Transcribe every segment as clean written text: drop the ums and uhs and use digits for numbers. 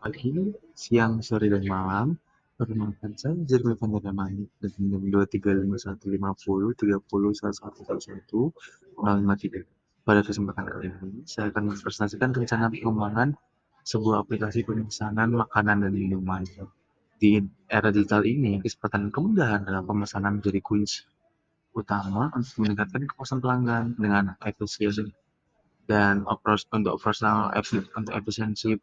Pagi, siang, sore, dan malam, perkenalkan saya Jeremy Vandermani dari NIM 23515301111 Pada kesempatan kali ini, saya akan mempresentasikan rencana pengembangan sebuah aplikasi pemesanan makanan dan minuman. Di era digital ini, kecepatan dan kemudahan dalam pemesanan menjadi kunci utama untuk meningkatkan kepuasan pelanggan dengan efisiensi dan untuk efisiensi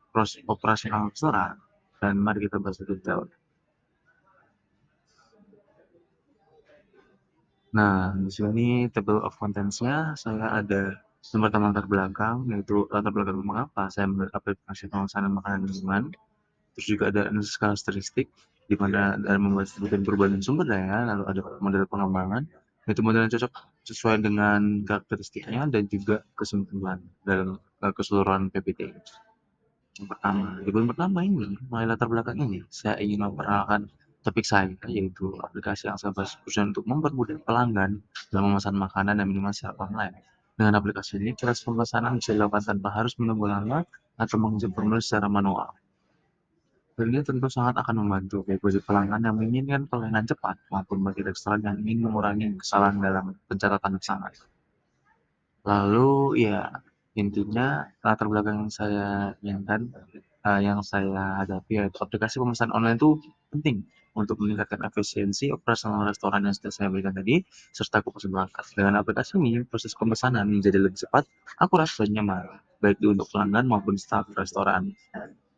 operasional restoran. Dan mari kita bahas lebih detail. Nah, di sini table of contents-nya saya ada sumber latar belakang, yaitu latar belakang mengapa saya membuat aplikasi pemesanan makanan dan minuman. Terus juga ada analisis karakteristik, di mana dalam membuat sebutan perubahan sumber daya, lalu ada model pengembangan, yaitu model yang cocok sesuai dengan karakteristiknya dan juga kesimpulan dalam keseluruhan PPT. Di poin pertama ini, mulai latar belakang ini, saya ingin memperkenalkan topik saya, yaitu aplikasi yang saya bahas khususnya untuk mempermudah pelanggan dalam memesan makanan dan minuman secara online. Dengan aplikasi ini, proses pemesanan bisa dilakukan tanpa harus menunggu lama atau mengisi formulir secara manual. Dan ini tentu sangat akan membantu bagi pelanggan yang menginginkan pelayanan cepat maupun bagi restoran yang ingin mengurangi kesalahan dalam pencatatan pesanan. Lalu ya intinya latar belakang yang saya inginkan, yang saya hadapi yaitu aplikasi pemesanan online itu penting untuk meningkatkan efisiensi operasional restoran yang sudah saya berikan tadi, serta kepuasan pelanggan. Dengan aplikasi ini, proses pemesanan menjadi lebih cepat, akurat, dan nyaman, baik untuk pelanggan maupun staf restoran.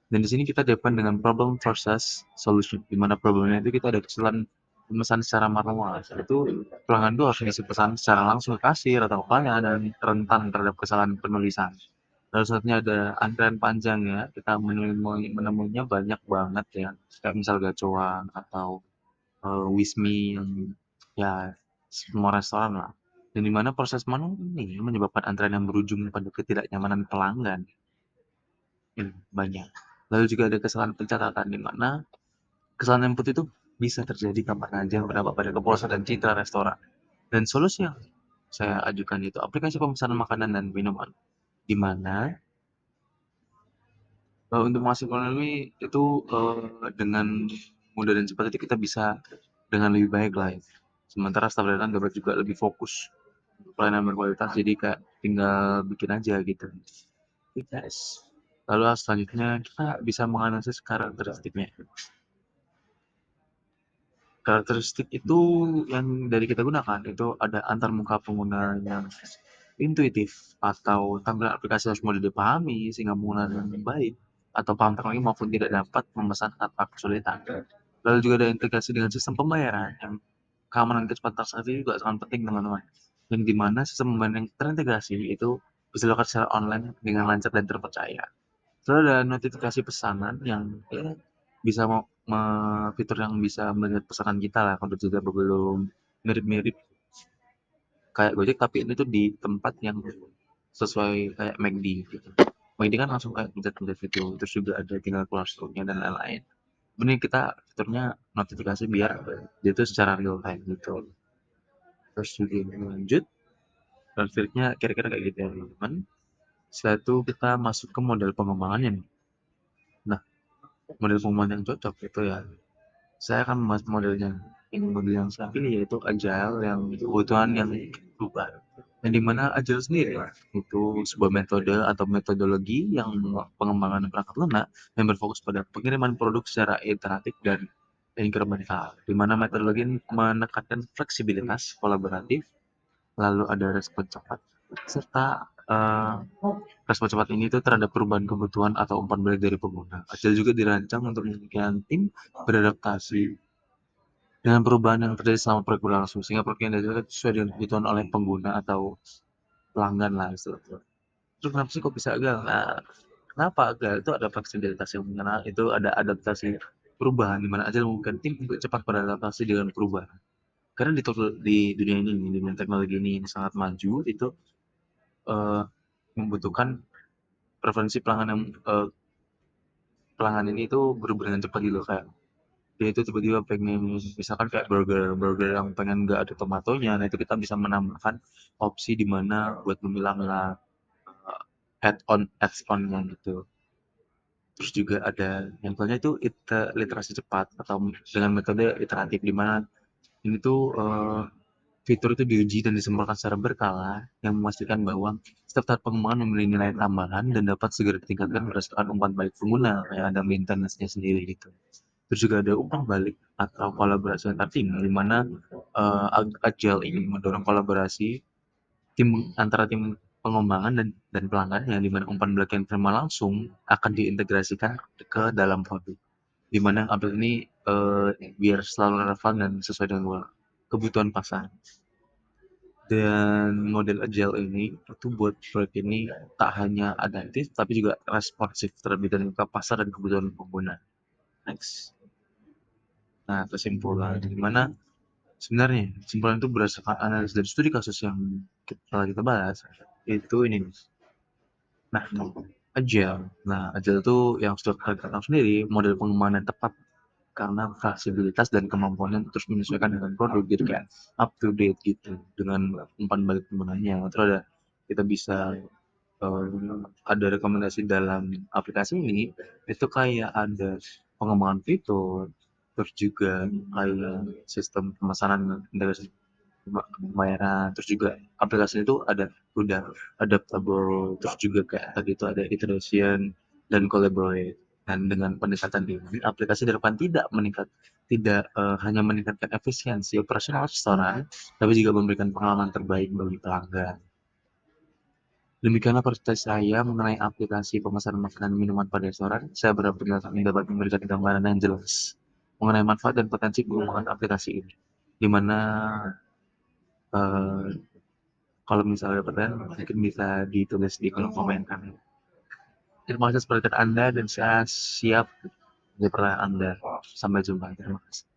Dan di sini kita depan dengan problem versus solution, di mana problemnya itu kita ada kesalahan pemesan secara manual, itu pelanggan itu harus ngisi pesan secara langsung ke kasir atau ke pelanggan dan rentan terhadap kesalahan penulisan. Lalu satunya ada antrean panjang ya, kita menemuinya banyak banget ya, kayak misal gacoan atau wismi yang ya semua restoran lah. Dan di mana proses manual ini menyebabkan antrean yang berujung pada ketidaknyamanan pelanggan. Banyak. Lalu juga ada kesalahan pencatatan di mana kesalahan input itu bisa terjadi kapan aja yang berdampak pada kepuasan dan citra restoran. Dan solusi yang saya ajukan itu aplikasi pemesanan makanan dan minuman, di mana untuk menghasilkan ini itu dengan mudah dan cepat itu kita bisa dengan lebih baik lah. Ya. Sementara staf datang dapat juga lebih fokus untuk pelayanan berkualitas, jadi kayak tinggal bikin aja gitu. Yes. Lalu selanjutnya kita bisa menganalisis karakteristiknya. Karakteristik itu yang dari kita gunakan itu ada antar muka pengguna yang intuitif atau tampilan aplikasi harus mudah dipahami sehingga penggunaan yang baik atau paham teknologi maupun tidak dapat memesan tanpa kesulitan. Lalu juga ada integrasi dengan sistem pembayaran yang keamanan kecepatan transaksi juga sangat penting teman-teman. Yang dimana sistem pembayaran yang terintegrasi itu bisa dilakukan secara online dengan lancar dan terpercaya. Lalu ada notifikasi pesanan yang bisa fitur yang bisa melihat pesanan kita lah kalau juga belum mirip-mirip kayak Gojek tapi ini tuh di tempat yang sesuai kayak McD gitu. McD kan langsung kayak pencet-pencet gitu, terus juga ada tinggal keluar stoknya dan lain-lain. Ini kita fiturnya notifikasi biar dia tuh secara real time gitu. Terus juga lanjut, fiturnya kira-kira kayak gitu ya teman-teman. Setelah itu kita masuk ke model pengembangannya nih. Nah, model pengembangan yang cocok itu ya saya akan membahas model yang saya pilih yaitu agile yang kebutuhan yang berubah. Yang dimana agile sendiri itu sebuah metode atau metodologi yang pengembangan perangkat lunak yang berfokus pada pengiriman produk secara iteratif dan inkremental. Di mana metodologi ini menekankan fleksibilitas, kolaboratif, lalu ada respon cepat, serta respon cepat ini tuh terhadap perubahan kebutuhan atau umpan balik dari pengguna. Agile juga dirancang untuk memungkinkan tim beradaptasi dengan perubahan yang terjadi selama proyek berlangsung, sehingga proyek yang dihasilkan sesuai dengan kebutuhan oleh pengguna atau pelanggan lah istilahnya. Terus kenapa sih kok bisa gagal? Nah, kenapa gagal? Itu ada fleksibilitas yang mengenal, itu ada adaptasi perubahan di mana aja mungkin tim untuk cepat beradaptasi dengan perubahan. Karena di dunia ini, di dunia teknologi ini sangat maju, itu eh, membutuhkan preferensi pelanggan yang pelanggan ini itu berubah dengan cepat gitu kayak dia itu tiba-tiba pengen misalkan kayak burger yang pengen nggak ada tomatonya, nah itu kita bisa menambahkan opsi di mana buat memilah-milah add-on adds-onnya gitu. Terus juga ada yang keduanya itu literasi cepat atau dengan metode iteratif, di mana ini tuh fitur itu diuji dan disempurnakan secara berkala yang memastikan bahwa setiap tahap pengembangan memiliki nilai tambahan dan dapat segera ditingkatkan berdasarkan umpan balik pengguna kayak ada maintenance-nya sendiri gitu. Terus juga ada umpan balik atau kolaborasi antar tim, di mana Agile ini mendorong kolaborasi tim antara tim pengembangan dan pelanggan, yang di mana umpan balik yang diterima langsung akan diintegrasikan ke dalam produk. Di mana update ini biar selalu relevan dan sesuai dengan kebutuhan pasar. Dan model agile ini itu buat proyek ini tak hanya adaptif tapi juga responsif terlebih dahulu ke pasar dan kebutuhan pengguna. Next. Nah, kesimpulan di mana sebenarnya kesimpulan itu berdasarkan analisis dari studi kasus yang telah kita bahas itu ini. Nah, agile. Nah, agile itu yang sudah kalian tahu sendiri, model pengembangan yang tepat karena fleksibilitas dan kemampuannya terus menyesuaikan dengan produk, jadi kayak up to date gitu dengan umpan balik penggunanya. Terus kita bisa ada rekomendasi dalam aplikasi ini itu kayak ada pengembangan fitur, terus juga kayak sistem pemesanan integrasi pembayaran, terus juga aplikasi itu udah adaptable, terus juga kayak tadi itu ada iteration dan collaborate. Dan dengan pendekatan ini, aplikasi di depan tidak hanya meningkatkan efisiensi operasional restoran, tapi juga memberikan pengalaman terbaik bagi pelanggan. Demikianlah presentasi saya mengenai aplikasi pemesanan makanan dan minuman pada restoran. Saya berharap penjelasan ini dapat memberikan gambaran yang jelas mengenai manfaat dan potensi pengembangan aplikasi ini. Di mana eh, kalau misalnya ada pertanyaan mungkin bisa ditulis di kolom komentar. Terima kasih atas perhatian Anda dan saya siap menjawab pertanyaan Anda. Sampai jumpa. Terima kasih.